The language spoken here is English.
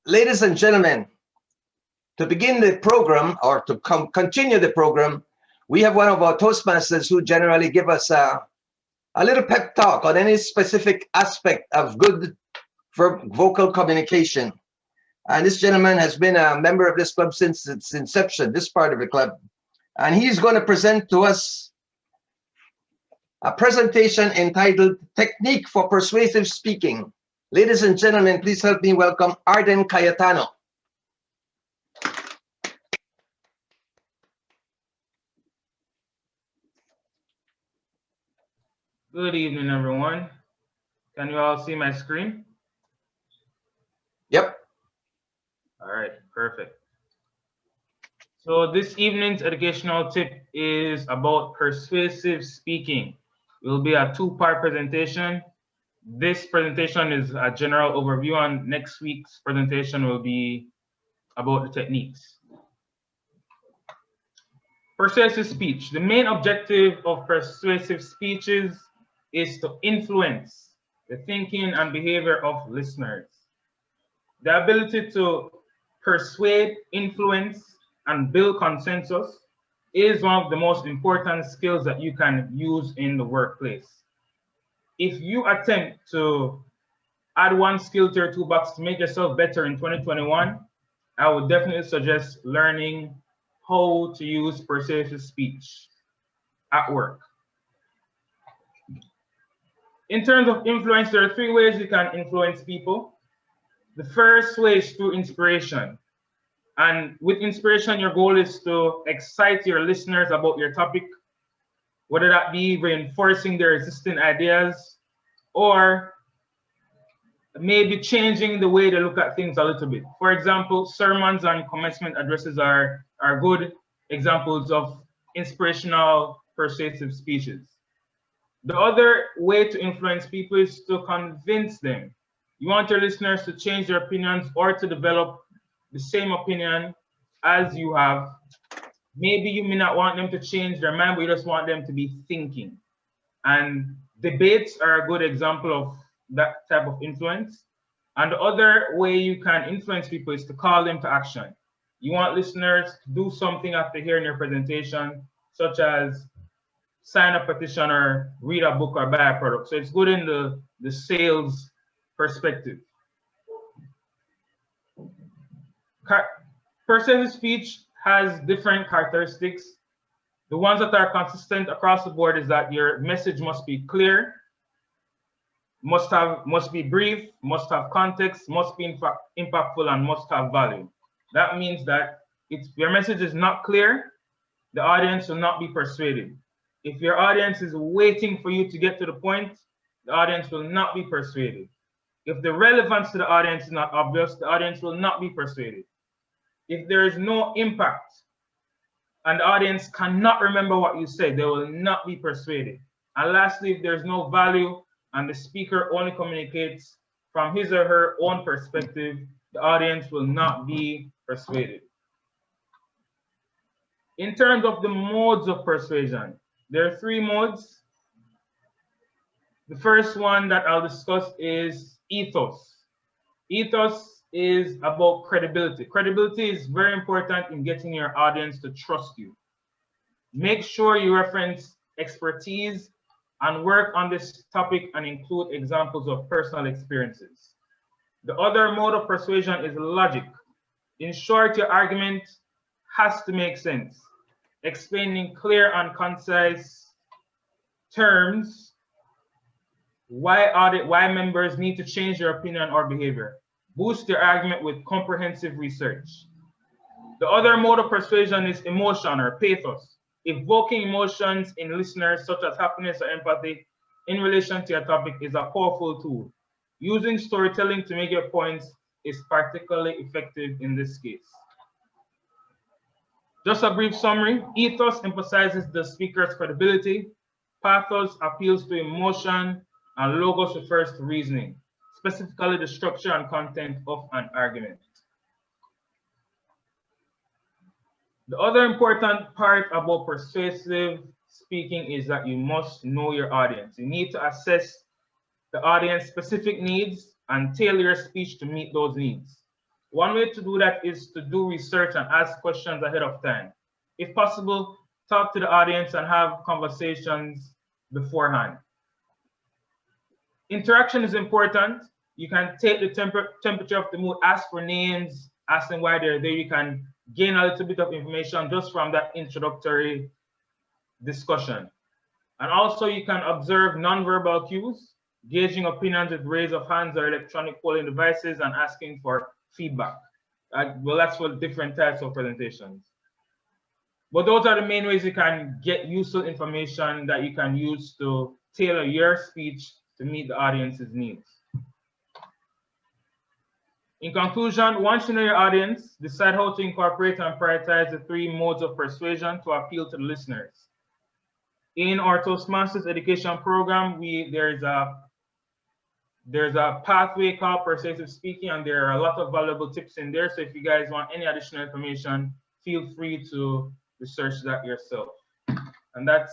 Ladies and gentlemen, to begin the program or to continue the program, we have one of our Toastmasters who generally give us a little pep talk on any specific aspect of good vocal communication. And this gentleman has been a member of this club since its inception, this part of the club. And he's going to present to us a presentation entitled Technique for Persuasive Speaking. Ladies and gentlemen, please help me welcome Arden Cayetano. Good evening, everyone. Can you all see my screen? Yep. All right, perfect. So this evening's educational tip is about persuasive speaking. It will be a two-part presentation. This presentation is a general overview, and next week's presentation will be about the techniques. Persuasive speech. The main objective of persuasive speeches is to influence the thinking and behavior of listeners. The ability to persuade, influence, and build consensus is one of the most important skills that you can use in the workplace. If you attempt to add one skill to your toolbox to make yourself better in 2021, I would definitely suggest learning how to use persuasive speech at work. In terms of influence, there are three ways you can influence people. The first way is through inspiration. And with inspiration, your goal is to excite your listeners about your topic, whether that be reinforcing their existing ideas or maybe changing the way they look at things a little bit. For example, sermons and commencement addresses are good examples of inspirational persuasive speeches. The other way to influence people is to convince them. You want your listeners to change their opinions or to develop the same opinion as you have. Maybe you may not want them to change their mind, but you just want them to be thinking. And debates are a good example of that type of influence. And the other way you can influence people is to call them to action. You want listeners to do something after hearing your presentation, such as sign a petition or read a book or buy a product. So it's good in the sales perspective. Persuasive speech has different characteristics. The ones that are consistent across the board is that your message must be clear, must be brief, must have context, must be impactful, and must have value. That means that if your message is not clear, the audience will not be persuaded. If your audience is waiting for you to get to the point, the audience will not be persuaded. If the relevance to the audience is not obvious, the audience will not be persuaded. If there is no impact and the audience cannot remember what you said, they will not be persuaded. And lastly, if there's no value and the speaker only communicates from his or her own perspective, the audience will not be persuaded. In terms of the modes of persuasion, there are three modes. The first one that I'll discuss is ethos. Ethos is about credibility. Credibility is very important in getting your audience to trust you. Make sure you reference expertise and work on this topic and include examples of personal experiences. The other mode of persuasion is logic. In short, your argument has to make sense. Explaining clear and concise terms why members need to change their opinion or behavior. Boost their argument with comprehensive research. The other mode of persuasion is emotion or pathos. Evoking emotions in listeners such as happiness or empathy in relation to your topic is a powerful tool. Using storytelling to make your points is particularly effective in this case. Just a brief summary. Ethos emphasizes the speaker's credibility. Pathos appeals to emotion, and logos refers to reasoning, specifically the structure and content of an argument. The other important part about persuasive speaking is that you must know your audience. You need to assess the audience's specific needs and tailor your speech to meet those needs. One way to do that is to do research and ask questions ahead of time. If possible, talk to the audience and have conversations beforehand. Interaction is important. You can take the temperature of the mood, ask for names, ask them why they're there. You can gain a little bit of information just from that introductory discussion. And also you can observe nonverbal cues, gauging opinions with raise of hands or electronic polling devices and asking for feedback. Well, that's for different types of presentations. But those are the main ways you can get useful information that you can use to tailor your speech to meet the audience's needs. In conclusion, once you know your audience, decide how to incorporate and prioritize the 3 modes of persuasion to appeal to the listeners. In our Toastmasters education program, there's a pathway called Persuasive Speaking, and there are a lot of valuable tips in there. So if you guys want any additional information, feel free to research that yourself. And that's